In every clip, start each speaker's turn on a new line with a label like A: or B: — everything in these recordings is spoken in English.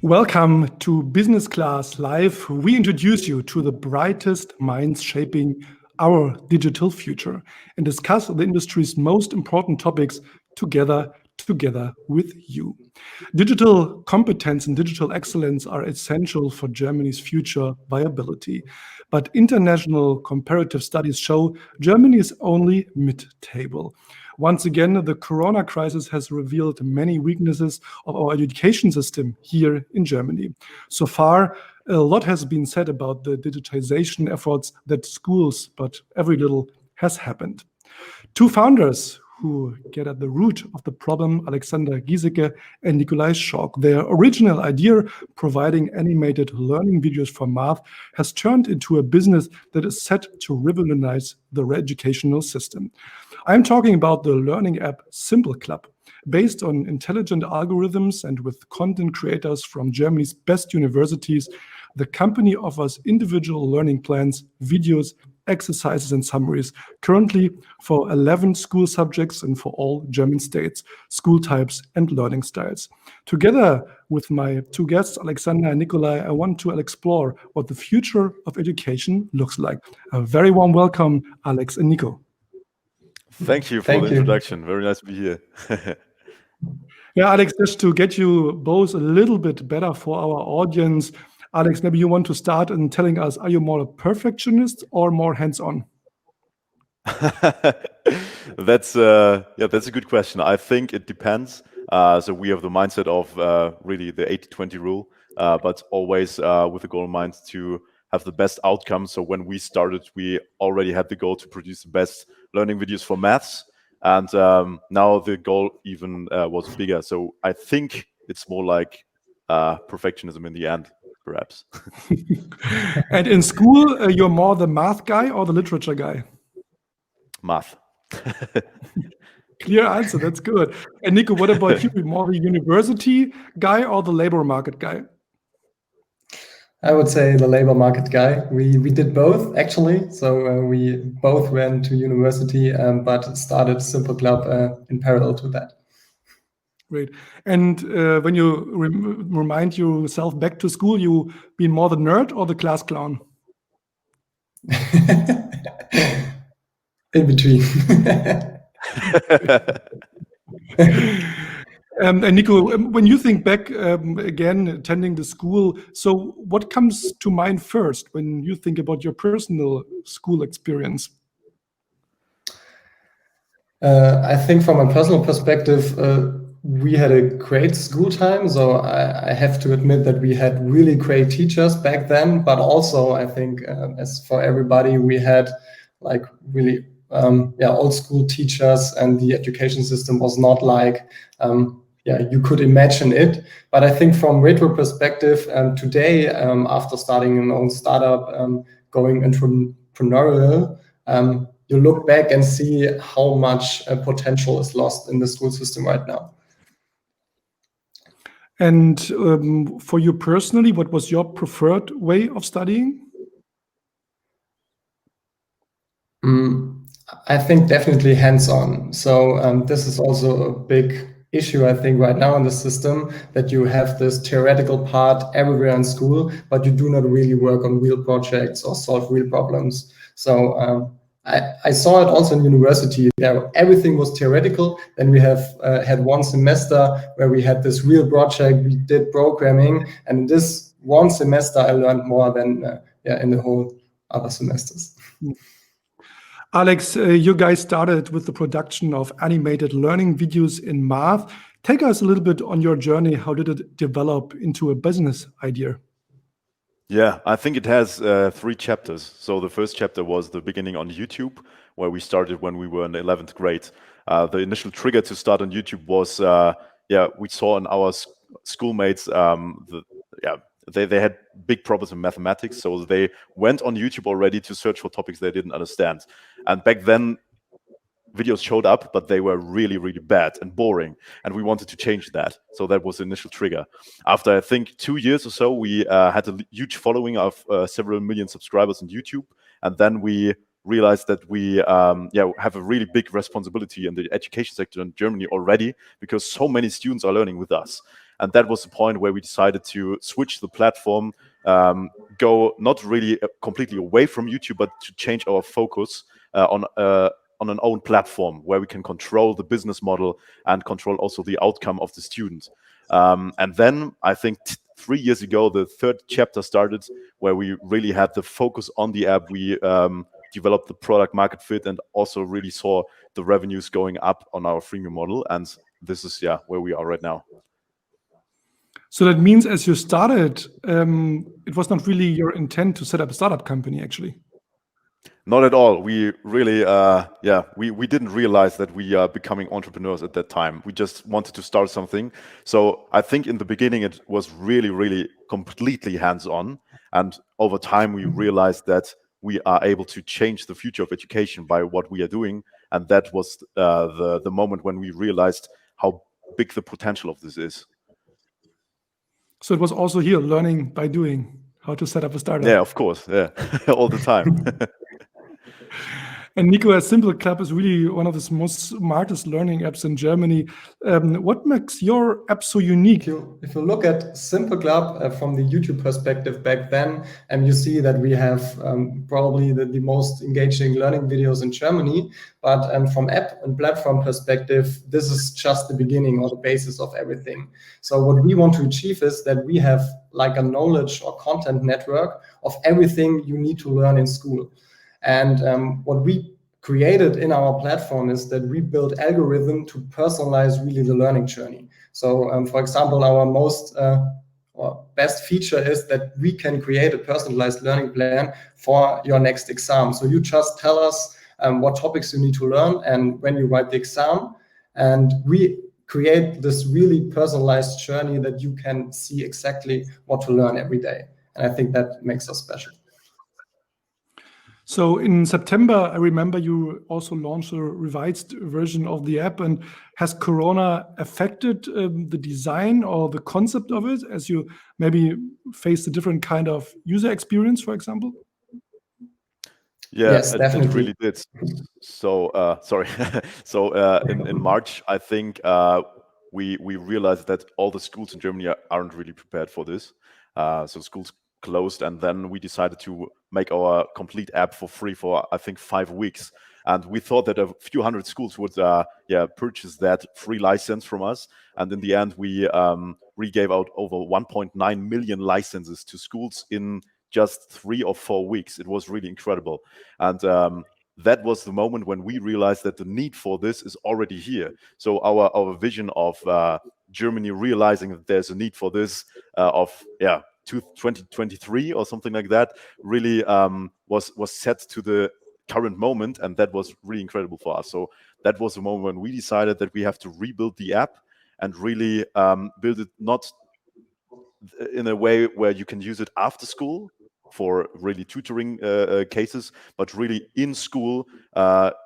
A: Welcome to Business Class Live. We introduce you to the brightest minds shaping our digital future and discuss the industry's most important topics together with you. Digital competence and digital excellence are essential for Germany's future viability. But international comparative studies show Germany is only mid-table. Once again, the corona crisis has revealed many weaknesses of our education system here in Germany. So far, a lot has been said about the digitization efforts that schools, but every little has happened. Two founders who get at the root of the problem, Alexander Giesecke and Nicolai Schork. Their original idea, providing animated learning videos for math, has turned into a business that is set to revolutionize the educational system. I'm talking about the learning app simpleclub. Based on intelligent algorithms and with content creators from Germany's best universities, the company offers individual learning plans, videos, exercises, and summaries, currently for 11 school subjects and for all German states, school types, and learning styles. Together with my two guests, Alexander and Nicolai, I want to explore what the future of education looks like. A very warm welcome, Alex and Nico.
B: Thank you for the introduction. Very nice to be here.
A: Yeah, Alex, just to get you both a little bit better for our audience, Alex, maybe you want to start in telling us, are you more a perfectionist or more hands-on?
B: That's a good question. I think it depends. So we have the mindset of really the 80-20 rule, but always with the goal in mind to have the best outcome. So when we started, we already had the goal to produce the best learning videos for maths. And now the goal even was bigger. So I think it's more like perfectionism in the end, perhaps.
A: And in school, you're more the math guy or the literature guy?
B: Math.
A: Clear answer, that's good. And Nico, what about you? More the university guy or the labor market guy?
C: I would say the labor market guy. We did both, actually. So we both went to university, but started simpleclub in parallel to that.
A: Great. And when you remind yourself back to school, you been more the nerd or the class clown?
C: In between.
A: And Nico, when you think back again, attending the school, so what comes to mind first when you think about your personal school experience?
C: I think from a personal perspective, we had a great school time. So I have to admit that we had really great teachers back then. But also, I think as for everybody, we had like really old school teachers, and the education system was not like you could imagine it. But I think from retro perspective, today, after starting an own startup, going entrepreneurial, you look back and see how much potential is lost in the school system right now.
A: And for you personally, what was your preferred way of studying?
C: I think definitely hands-on. So this is also a big issue, I think, right now in the system, that you have this theoretical part everywhere in school, but you do not really work on real projects or solve real problems. So I saw it also in university. Everything was theoretical. Then we have had one semester where we had this real project. We did programming, and in this one semester, I learned more than in the whole other semesters.
A: Alex, you guys started with the production of animated learning videos in math. Take us a little bit on your journey. How did it develop into a business idea?
B: Yeah, I think it has 3 chapters. So the first chapter was the beginning on YouTube, where we started when we were in the 11th grade. The initial trigger to start on YouTube was, we saw in our schoolmates, they had big problems in mathematics. So they went on YouTube already to search for topics they didn't understand. And back then, videos showed up, but they were really, really bad and boring. And we wanted to change that. So that was the initial trigger. After, I think, 2 years or so, we had a huge following of several million subscribers on YouTube. And then we realized that we have a really big responsibility in the education sector in Germany already, because so many students are learning with us. And that was the point where we decided to switch the platform, go not really completely away from YouTube, but to change our focus on an own platform where we can control the business model and control also the outcome of the student. And then I think 3 years ago, the third chapter started where we really had the focus on the app. We developed the product market fit and also really saw the revenues going up on our freemium model. And this is, where we are right now.
A: So that means as you started, it was not really your intent to set up a startup company, actually.
B: Not at all. We really, we didn't realize that we are becoming entrepreneurs at that time. We just wanted to start something. So I think in the beginning, it was really, really completely hands-on. And over time, we realized that we are able to change the future of education by what we are doing. And that was the moment when we realized how big the potential of this is.
A: So it was also here, learning by doing, how to set up a startup.
B: Yeah, of course. Yeah, all the time.
A: And Nico, simpleclub is really one of the most smartest learning apps in Germany. What makes your app so unique?
C: If you look at simpleclub from the YouTube perspective back then, and you see that we have probably the most engaging learning videos in Germany. But from app and platform perspective, this is just the beginning or the basis of everything. So what we want to achieve is that we have like a knowledge or content network of everything you need to learn in school. And what we created in our platform is that we build algorithm to personalize really the learning journey. So for example, our most or best feature is that we can create a personalized learning plan for your next exam. So you just tell us what topics you need to learn and when you write the exam, and we create this really personalized journey that you can see exactly what to learn every day. And I think that makes us special.
A: So in September, I remember you also launched a revised version of the app. And has Corona affected the design or the concept of it as you maybe face a different kind of user experience, for example?
B: Yeah,
C: yes, definitely.
B: it really did. So sorry. So in March, I think we realized that all the schools in Germany aren't really prepared for this. So schools closed, and then we decided to make our complete app for free for I think 5 weeks. And we thought that a few hundred schools would purchase that free license from us. And in the end, we gave out over 1.9 million licenses to schools in just 3 or 4 weeks. It was really incredible. And that was the moment when we realized that the need for this is already here. So our vision of Germany realizing that there's a need for this of 2023 or something like that really was set to the current moment, and that was really incredible for us. So that was the moment when we decided that we have to rebuild the app and really build it not in a way where you can use it after school for really tutoring cases, but really in school,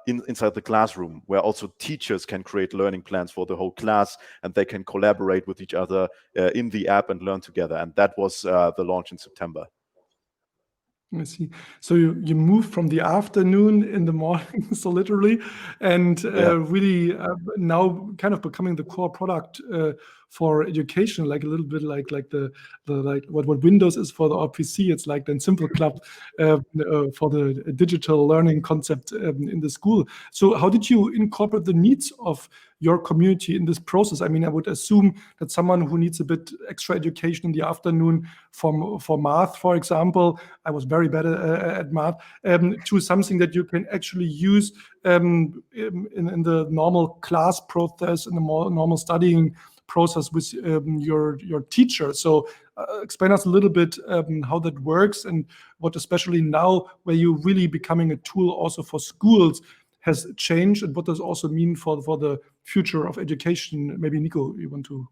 B: inside the classroom, where also teachers can create learning plans for the whole class, and they can collaborate with each other in the app and learn together. And that was the launch in September.
A: I see. So you move from the afternoon in the morning, so literally, and really now kind of becoming the core product for education, like a little bit like what Windows is for the PC. It's like then simpleclub for the digital learning concept in the school. So how did you incorporate the needs of your community in this process? I mean, I would assume that someone who needs a bit extra education in the afternoon for math, for example, I was very bad at math, to something that you can actually use in the normal class process, in the more normal studying process with your teacher. So explain us a little bit how that works, and what especially now where you're really becoming a tool also for schools has changed, and what does also mean for the future of education. Maybe Nico, you want to?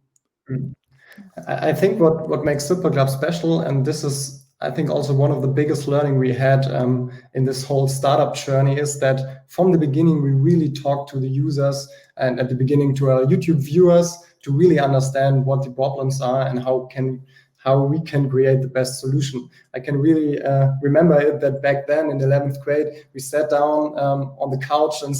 C: I think what makes simpleclub special, and this is I think also one of the biggest learning we had in this whole startup journey, is that from the beginning we really talked to the users, and at the beginning to our YouTube viewers, to really understand what the problems are and how we can create the best solution. I can really remember that back then in 11th grade, we sat down on the couch and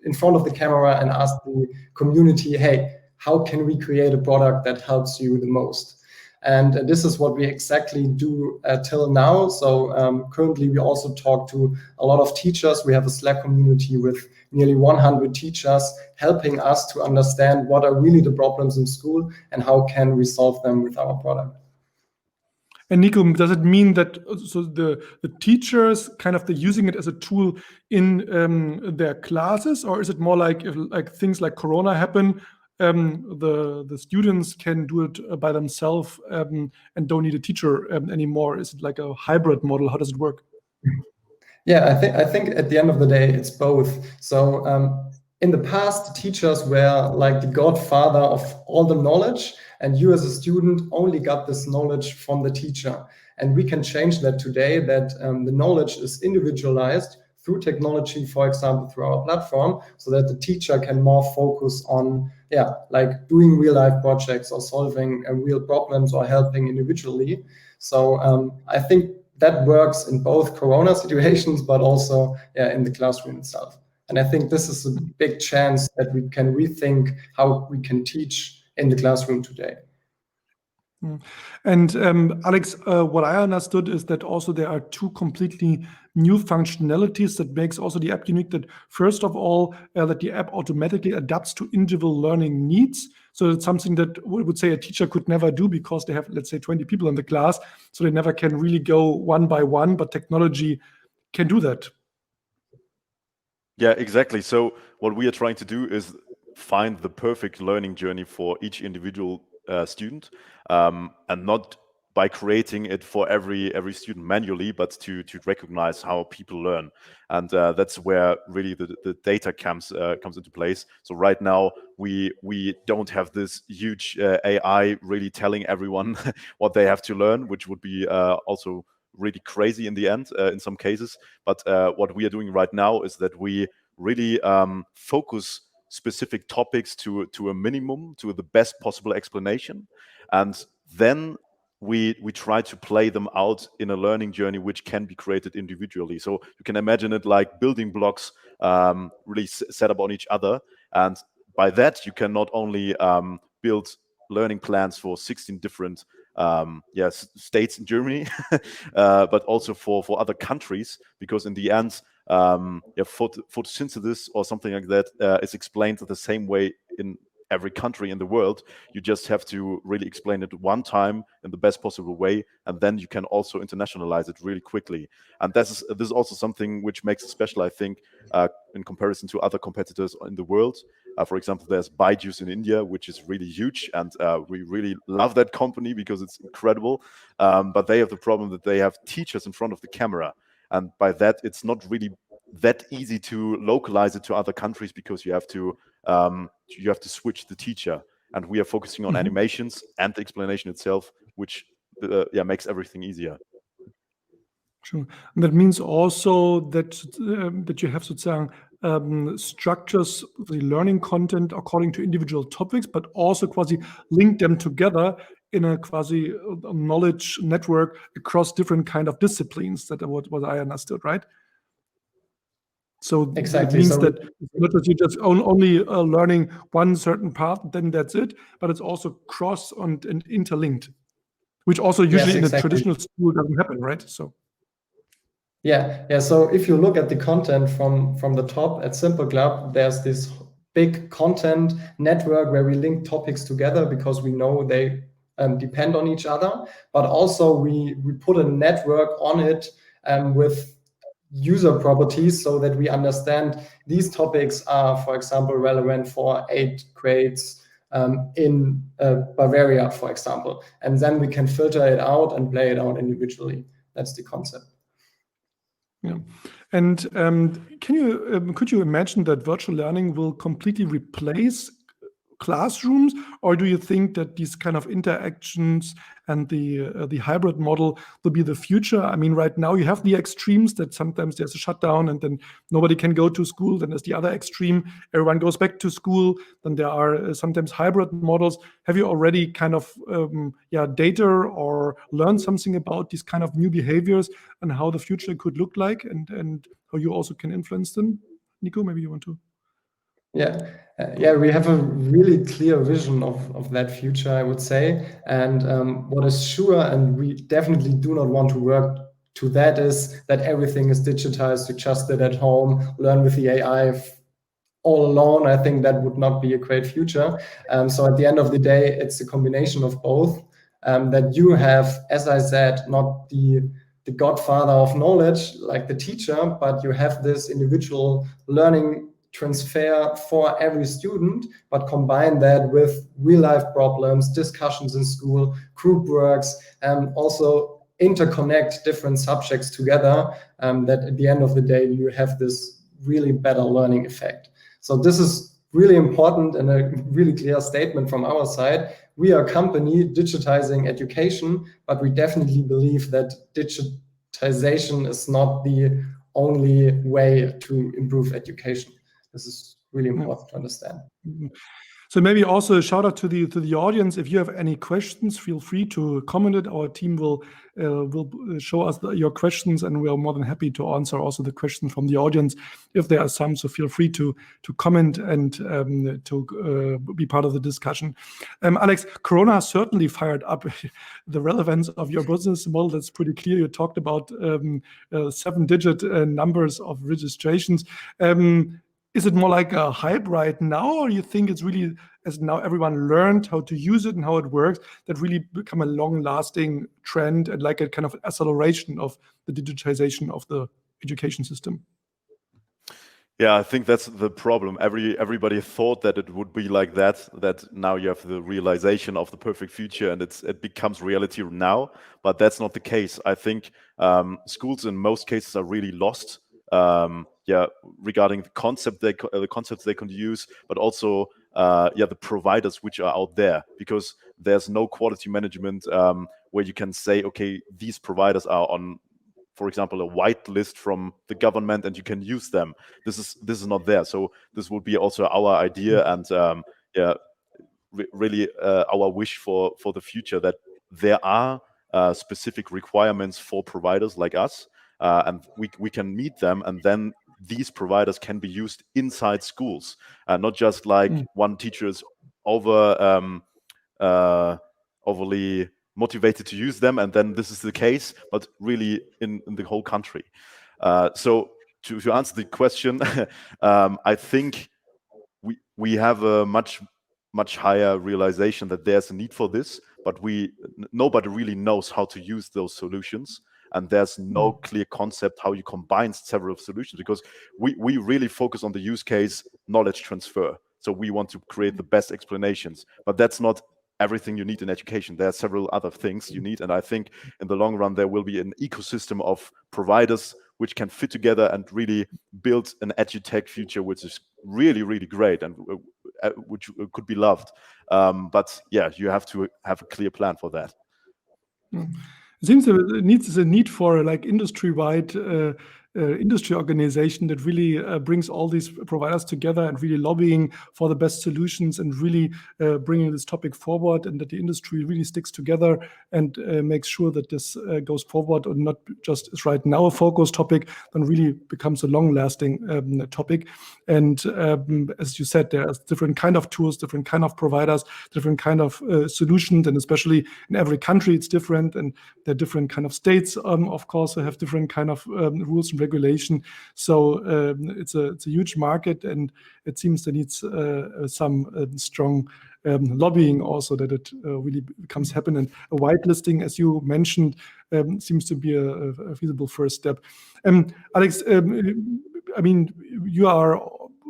C: in front of the camera and asked the community, hey, how can we create a product that helps you the most? And this is what we exactly do till now. So currently we also talk to a lot of teachers. We have a Slack community with nearly 100 teachers helping us to understand what are really the problems in school and how can we solve them with our product.
A: And Nico, does it mean that so the teachers kind of they're using it as a tool in their classes, or is it more like if like things like Corona happen, the students can do it by themselves and don't need a teacher anymore? Is it like a hybrid model? How does it work?
C: Yeah, I think at the end of the day, it's both. So in the past, teachers were like the godfather of all the knowledge, and you as a student only got this knowledge from the teacher. And we can change that today, that the knowledge is individualized through technology, for example, through our platform, so that the teacher can more focus on, like doing real life projects or solving real problems or helping individually. So I think that works in both Corona situations, but also in the classroom itself. And I think this is a big chance that we can rethink how we can teach in the classroom today.
A: And Alex, what I understood is that also there are two completely new functionalities that makes also the app unique. That first of all, that the app automatically adapts to individual learning needs. So it's something that we would say a teacher could never do because they have, let's say, 20 people in the class, so they never can really go one by one, but technology can do that.
B: Yeah, exactly. So what we are trying to do is find the perfect learning journey for each individual student, and not by creating it for every student manually, but to recognize how people learn. And that's where really the data comes into place. So right now we don't have this huge AI really telling everyone what they have to learn, which would be also really crazy in the end in some cases. But what we are doing right now is that we really focus specific topics to a minimum, to the best possible explanation, and then we try to play them out in a learning journey which can be created individually. So you can imagine it like building blocks really set up on each other, and by that you can not only build learning plans for 16 different states in Germany, but also for other countries, because in the end, photosynthesis or something like that is explained the same way in every country in the world. You just have to really explain it one time in the best possible way, and then you can also internationalize it really quickly. And this is also something which makes it special, I think, in comparison to other competitors in the world. For example, there's Byju's in India, which is really huge, and we really love that company because it's incredible. But they have the problem that they have teachers in front of the camera, and by that, it's not really that easy to localize it to other countries, because you have to switch the teacher. And we are focusing on animations and the explanation itself, which makes everything easier.
A: Sure. And that means also that that you have sozusagen structures the learning content according to individual topics, but also quasi link them together in a quasi knowledge network across different kind of disciplines. That what I understood, right? So
C: Exactly.
A: it means
C: So
A: that it's not that you're just only learning one certain path, then that's it, but it's also cross and interlinked, which also usually
C: yes,
A: in a
C: exactly.
A: traditional school doesn't happen, right? So.
C: Yeah. So if you look at the content from the top at simpleclub, there's this big content network where we link topics together because we know they depend on each other. But also we put a network on it with user properties so that we understand these topics are, for example, relevant for 8 grades in Bavaria, for example. And then we can filter it out and play it out individually. That's the concept.
A: Yeah, and could you imagine that virtual learning will completely replace classrooms, or do you think that these kind of interactions and the hybrid model will be the future? I mean, right now you have the extremes that sometimes there's a shutdown and then nobody can go to school. Then there's the other extreme, everyone goes back to school. Then there are sometimes hybrid models. Have you already kind of data or learned something about these kind of new behaviors and how the future could look like, and how you also can influence them? Nico, maybe you want to.
C: Yeah, we have a really clear vision of that future, I would say. And what is sure, and we definitely do not want to work to that, is that everything is digitized. You just did at home, learn with the AI all alone. I think that would not be a great future. So at the end of the day, it's a combination of both. That you have, as I said, not the godfather of knowledge like the teacher, but you have this individual learning transfer for every student, but combine that with real life problems, discussions in school, group works, and also interconnect different subjects together, that at the end of the day, you have this really better learning effect. So this is really important and a really clear statement from our side. We are a company digitizing education, but we definitely believe that digitization is not the only way to improve education. This is really important to understand.
A: So maybe also a shout out to the audience. If you have any questions, feel free to comment it. Our team will show us your questions, and we are more than happy to answer also the questions from the audience if there are some. So feel free to comment and to be part of the discussion. Alex, Corona certainly fired up the relevance of your business model. That's pretty clear. You talked about 7-digit numbers of registrations. Is it more like a hype right now, or you think it's really, as now everyone learned how to use it and how it works, that really become a long-lasting trend and like a kind of acceleration of the digitization of the education system?
B: Yeah, I think that's the problem. Everybody thought that it would be like that. That now you have the realization of the perfect future, and it becomes reality now. But that's not the case. I think schools in most cases are really lost. Regarding the concepts they can use, but also the providers which are out there, because there's no quality management where you can say, okay, these providers are on, for example, a white list from the government, and you can use them. This is not there. So this would be also our idea, and really our wish for the future, that there are specific requirements for providers like us, and we can meet them, and then these providers can be used inside schools, not just like one teacher is overly motivated to use them, and then this is the case, but really in the whole country. So to answer the question, I think we have a much higher realization that there's a need for this, but nobody really knows how to use those solutions, and there's no clear concept how you combine several solutions, because we really focus on the use case knowledge transfer. So we want to create the best explanations, but that's not everything you need in education. There are several other things you need, and I think in the long run there will be an ecosystem of providers which can fit together and really build an edutech future, which is really, really great, and which could be loved. But yeah, you have to have a clear plan for that.
A: It seems there's a need for like industry-wide industry organization that really brings all these providers together and really lobbying for the best solutions and really bringing this topic forward, and that the industry really sticks together and makes sure that this goes forward, and not just is right now a focus topic, then really becomes a long-lasting topic. And as you said, there are different kind of tools, different kind of providers, different kind of solutions, and especially in every country it's different, and there are different kind of states, of course, that have different kind of rules and regulation. So it's a huge market, and it seems there needs some strong lobbying also, that it really becomes happen. And a whitelisting, as you mentioned, seems to be a feasible first step. Alex, I mean, you are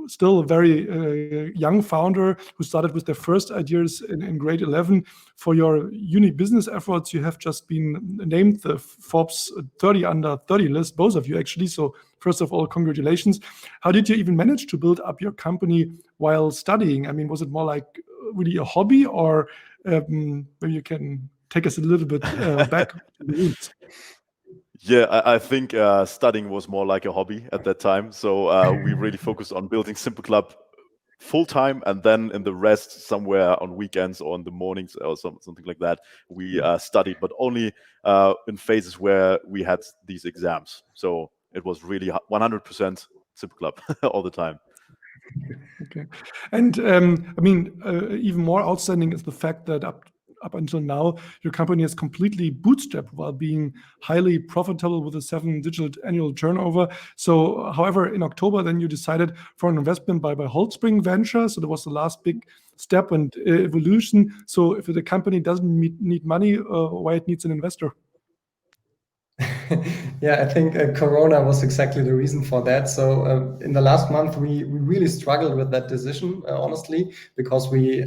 A: still a very young founder who started with their first ideas in grade 11. For your uni business efforts, you have just been named the Forbes 30 under 30 list, both of you actually. So first of all, congratulations. How did you even manage to build up your company while studying? I mean, was it more like really a hobby, or maybe you can take us a little bit back to the roots?
B: Yeah, I think studying was more like a hobby at that time. So we really focused on building simpleclub full time, and then in the rest, somewhere on weekends or in the mornings or something like that, we studied, but only in phases where we had these exams. So it was really 100% simpleclub all the time.
A: Okay. And I mean, even more outstanding is the fact that up until now, your company is completely bootstrapped while being highly profitable with a 7-digit annual turnover. So, however, in October, then you decided for an investment by Holdspring Venture. So that was the last big step and evolution. So if the company doesn't need money, why it needs an investor?
C: Yeah, I think Corona was exactly the reason for that. So in the last month, we really struggled with that decision, honestly, because we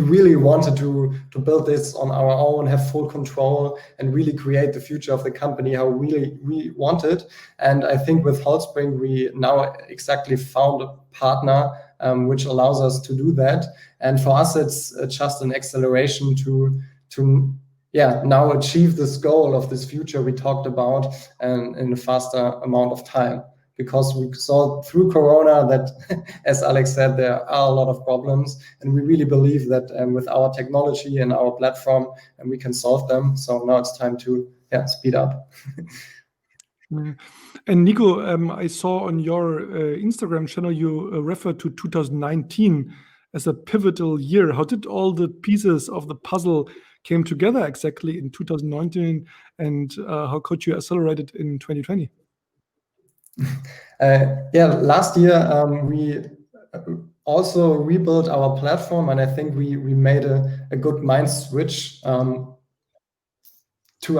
C: really wanted to build this on our own, have full control, and really create the future of the company how we wanted. And I think with Holdspring, we now exactly found a partner which allows us to do that. And for us, it's just an acceleration to now achieve this goal of this future we talked about and in a faster amount of time. Because we saw through Corona that, as Alex said, there are a lot of problems, and we really believe that with our technology and our platform, and we can solve them. So now it's time to speed up.
A: And Nico, I saw on your Instagram channel you referred to 2019 as a pivotal year. How did all the pieces of the puzzle came together exactly in 2019, and how could you accelerate it in 2020?
C: Last year we also rebuilt our platform, and I think we made a good mind switch to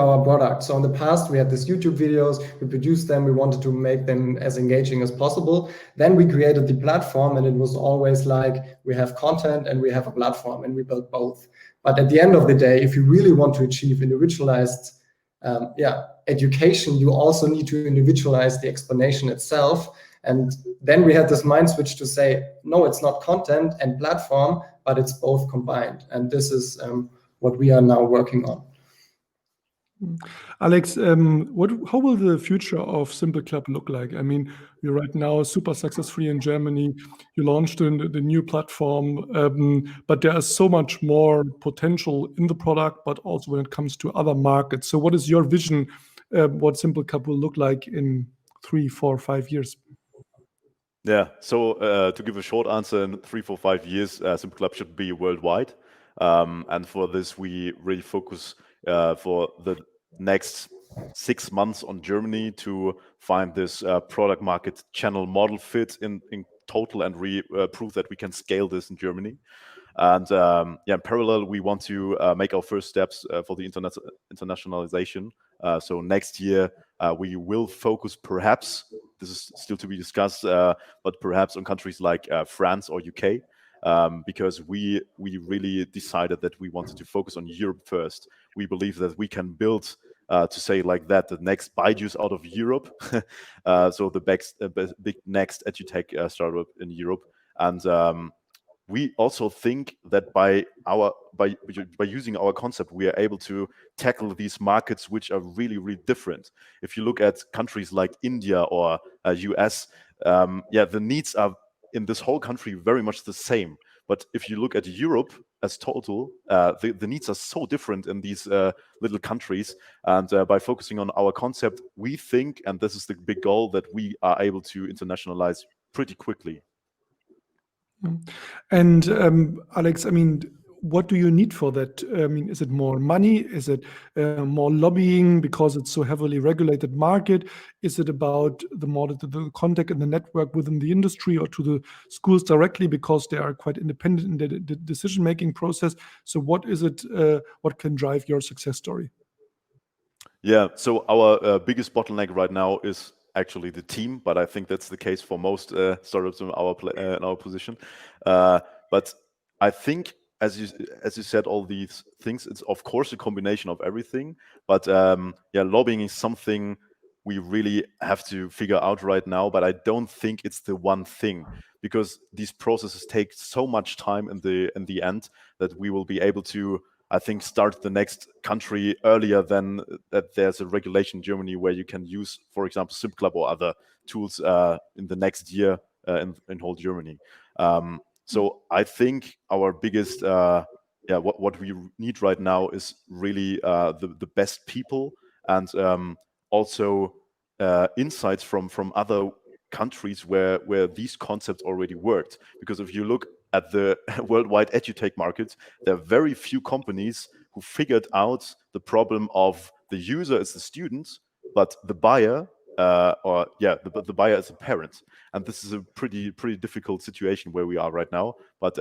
C: our product. So in the past, we had these YouTube videos, we produced them, we wanted to make them as engaging as possible. Then we created the platform, and it was always like we have content and we have a platform, and we built both. But at the end of the day, if you really want to achieve individualized education, you also need to individualize the explanation itself. And then we had this mind switch to say, no, it's not content and platform, but it's both combined. And this is what we are now working on.
A: Alex, how will the future of simpleclub look like? I mean, you're right now super successful in Germany. You launched the new platform, but there is so much more potential in the product, but also when it comes to other markets. So what is your vision, what simpleclub will look like in 3, 4, 5 years?
B: Yeah, so to give a short answer, in 3, 4, 5 years, simpleclub should be worldwide. And for this, we really focus for the next 6 months on Germany to find this product market channel model fit in total and prove that we can scale this in Germany. And in parallel, we want to make our first steps for the internationalization. So next year, we will focus perhaps, this is still to be discussed, but perhaps on countries like France or UK. Because we really decided that we wanted to focus on Europe first. We believe that we can build, to say like that, the next Baiju's out of Europe. So the big next edutech startup in Europe. And we also think that by using our concept, we are able to tackle these markets which are really different. If you look at countries like India or US, the needs are in this whole country very much the same. But if you look at Europe as total, the needs are so different in these little countries. And by focusing on our concept, we think, and this is the big goal, that we are able to internationalize pretty quickly.
A: And Alex, I mean, what do you need for that? I mean, is it more money? Is it more lobbying because it's so heavily regulated market? Is it about the contact and the network within the industry or to the schools directly because they are quite independent in the decision-making process? So what is it, what can drive your success story?
B: Yeah, so our biggest bottleneck right now is actually the team, but I think that's the case for most startups in our position. But I think, as you said, all these things, it's of course a combination of everything. But lobbying is something we really have to figure out right now. But I don't think it's the one thing, because these processes take so much time in the end that we will be able to, I think, start the next country earlier than that there's a regulation in Germany where you can use, for example, simpleclub or other tools in the next year in whole Germany. So I think our biggest, what we need right now is really the best people and also insights from other countries where these concepts already worked. Because if you look at the worldwide edutech market, there are very few companies who figured out the problem of the user is the student, but the buyer, the buyer is a parent. And this is a pretty difficult situation where we are right now. But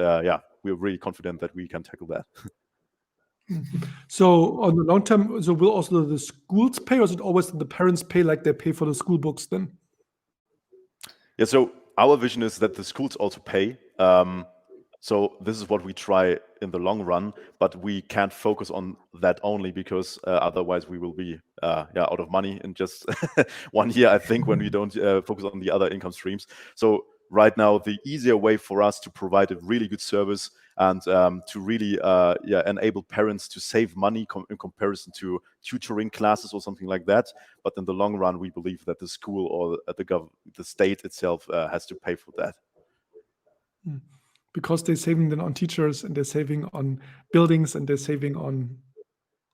B: we're really confident that we can tackle that.
A: So on the long term, so will also the schools pay, or is it always the parents pay, like they pay for the school books then?
B: Yeah, so our vision is that the schools also pay. So this is what we try in the long run, but we can't focus on that only because otherwise we will be out of money in just 1 year, I think, when we don't focus on the other income streams. So right now, the easier way for us to provide a really good service and to really enable parents to save money in comparison to tutoring classes or something like that. But in the long run, we believe that the school or the state itself has to pay for that.
A: Because they're saving then on teachers, and they're saving on buildings, and they're saving on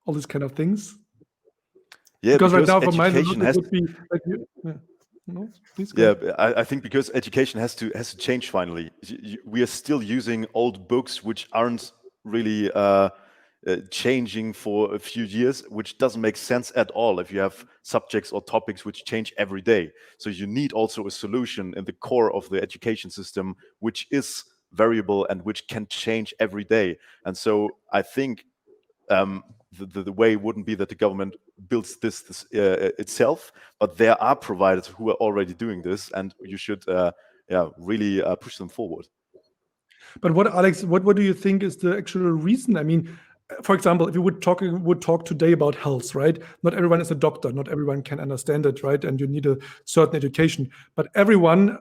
A: all these kind of things.
B: Yeah,
A: because right now, from my
B: education
A: look,
B: has
A: it would be like please go ahead.
B: I think because education has to change finally. We are still using old books which aren't really changing for a few years, which doesn't make sense at all if you have subjects or topics which change every day. So you need also a solution in the core of the education system which is variable and which can change every day. And so I think the way wouldn't be that the government builds this itself, but there are providers who are already doing this, and you should really push them forward.
A: But what, Alex, what do you think is the actual reason? I mean, for example, if you would talk today about health, right? Not everyone is a doctor, not everyone can understand it, right? And you need a certain education, but everyone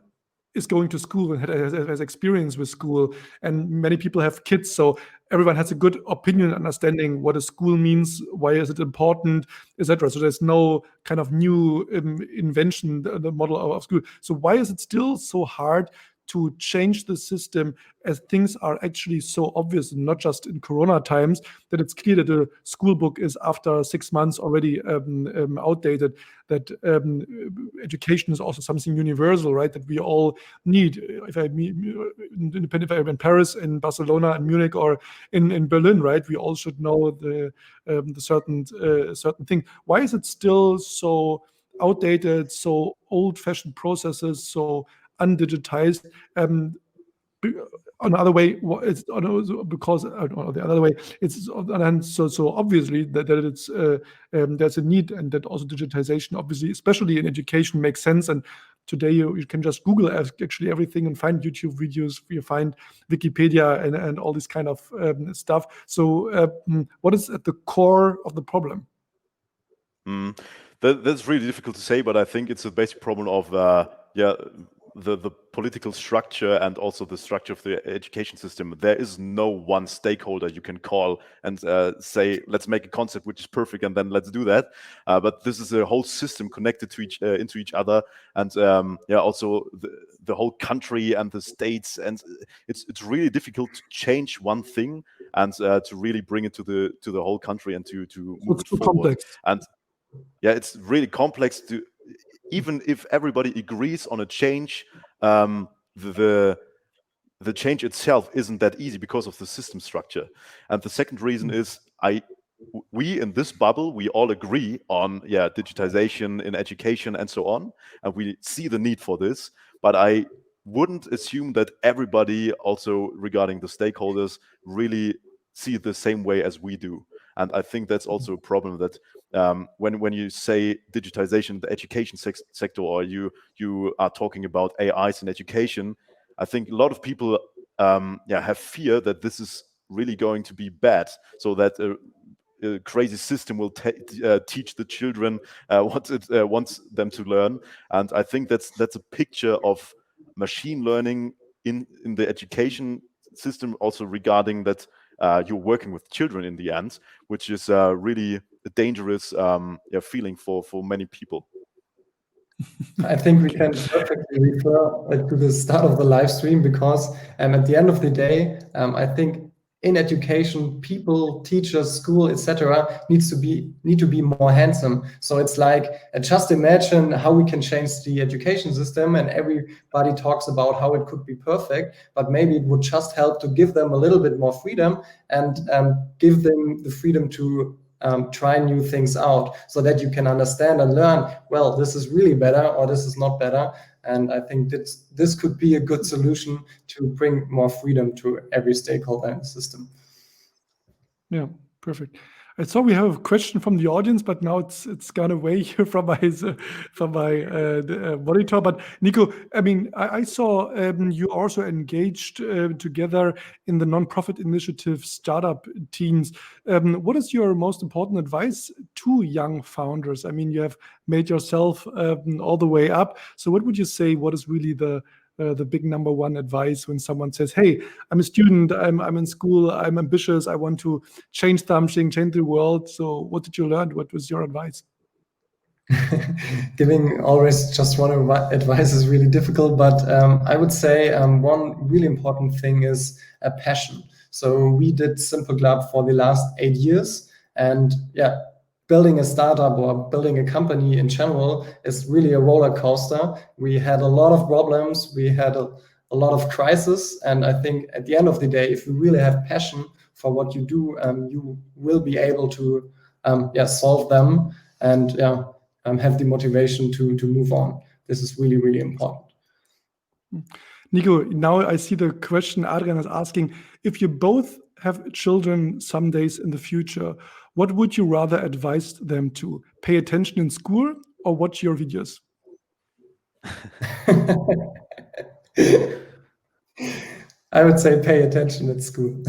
A: is going to school and has experience with school, and many people have kids, so everyone has a good opinion, understanding what a school means, why is it important, etc. So there's no kind of new invention, the model of school. So why is it still so hard to change the system, as things are actually so obvious, and not just in Corona times, that it's clear that the school book is after 6 months already outdated, that education is also something universal, right? That we all need. If I'm in Paris, in Barcelona, in Munich, or in Berlin, right? We all should know the certain thing. Why is it still so outdated, so old-fashioned processes, so undigitized? Another way, it's because the other way, it's and so obviously that it's there's a need, and that also digitization, obviously, especially in education, makes sense. And today you can just Google actually everything and find YouTube videos. You find Wikipedia and all this kind of stuff. So what is at the core of the problem?
B: That's really difficult to say, but I think it's a basic problem of the political structure and also the structure of the education system. There is no one stakeholder you can call and say, let's make a concept which is perfect and then let's do that. But this is a whole system connected to into each other, and also the whole country and the states, and it's really difficult to change one thing and to really bring it to the whole country and to move it forward.
A: Complex.
B: And it's really complex to. Even if everybody agrees on a change, the change itself isn't that easy because of the system structure. And the second reason is we in this bubble, we all agree on digitization in education and so on, and we see the need for this. But I wouldn't assume that everybody, also regarding the stakeholders, really see it the same way as we do. And I think that's also a problem that when you say digitization in the education sector, or you are talking about AIs in education, I think a lot of people have fear that this is really going to be bad, so that a crazy system will teach the children what it wants them to learn. And I think that's a picture of machine learning in the education system, also regarding that you're working with children in the end, which is really a dangerous feeling for many people.
C: I think we can perfectly refer to the start of the live stream, because at the end of the day, I think in education, people, teachers, school, etc., need to be more handsome. So it's like, just imagine how we can change the education system, and everybody talks about how it could be perfect, but maybe it would just help to give them a little bit more freedom, and give them the freedom to try new things out, so that you can understand and learn, well, this is really better or this is not better. And I think that this could be a good solution to bring more freedom to every stakeholder in the system.
A: Yeah, perfect. I saw we have a question from the audience, but now it's gone away from my monitor. But Nico, I mean, I saw you also engaged together in the nonprofit initiative startup teams. What is your most important advice to young founders? I mean, you have made yourself all the way up. So what would you say? What is really the big number one advice when someone says, "Hey, I'm a student, I'm in school, I'm ambitious, I want to change something, change the world." So what did you learn? What was your advice?
C: Giving always just one advice is really difficult, but I would say one really important thing is a passion. So we did Simple Club for the last 8 years, and yeah, building a startup or building a company in general is really a roller coaster. We had a lot of problems, we had a lot of crises, and I think at the end of the day, if you really have passion for what you do, you will be able to solve them, and have the motivation to move on. This is really, really important.
A: Nico, now I see the question Adrian is asking. If you both have children some days in the future, what would you rather advise them to? Pay attention in school or watch your videos?
C: I would say pay attention at school.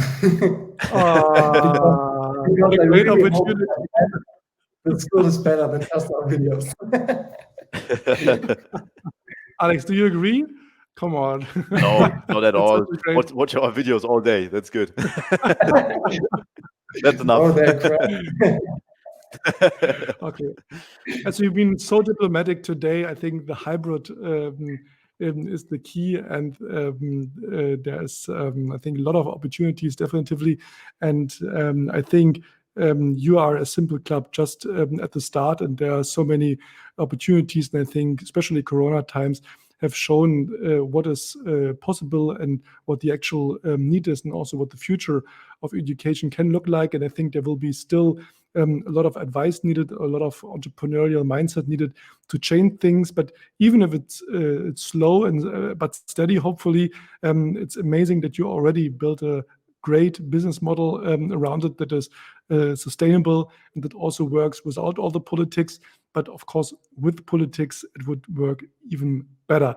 A: What a
C: I
A: great
C: really hope
A: opportunity.
C: that school is better than just our videos.
A: Alex, do you agree? Come on.
B: No, not at
A: That's
B: all.
A: such a great-
B: Watch our videos all day. That's good. That's enough.
C: Oh, they're great.
A: Okay. As you've been so diplomatic today, I think the hybrid is the key, and there's I think a lot of opportunities definitively, and I think you are a Simple Club just at the start, and there are so many opportunities, and I think especially Corona times have shown what is possible and what the actual need is, and also what the future of education can look like. And I think there will be still a lot of advice needed, a lot of entrepreneurial mindset needed to change things. But even if it's slow and but steady, hopefully, it's amazing that you already built a great business model around it that is sustainable and that also works without all the politics. But of course, with politics, it would work even better.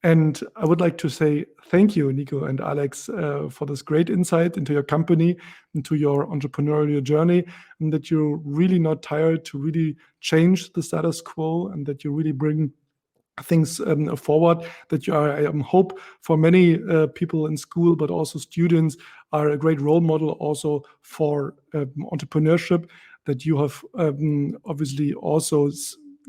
A: And I would like to say thank you, Nico and Alex, for this great insight into your company, into your entrepreneurial journey, and that you're really not tired to really change the status quo, and that you really bring things forward, that you are, I hope, for many people in school, but also students, are a great role model also for entrepreneurship, that you have obviously also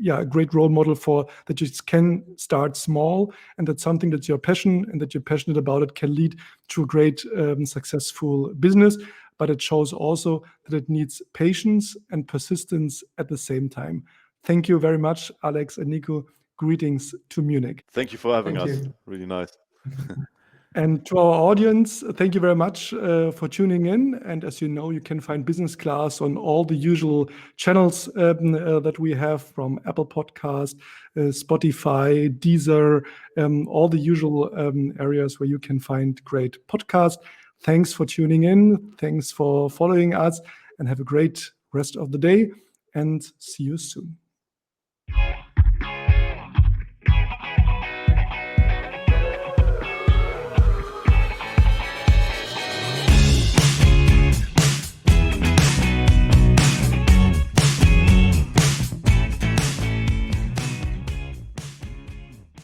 A: a great role model for that you can start small, and that's something that's your passion and that you're passionate about it can lead to a great successful business. But it shows also that it needs patience and persistence at the same time. Thank you very much, Alex and Nico. Greetings to Munich.
B: Thank you for having
C: Thank
B: us.
C: you.
B: Really nice.
A: And to our audience, thank you very much for tuning in. And as you know, you can find Business Class on all the usual channels that we have, from Apple Podcast, Spotify, Deezer, all the usual areas where you can find great podcasts. Thanks for tuning in. Thanks for following us, and have a great rest of the day, and see you soon.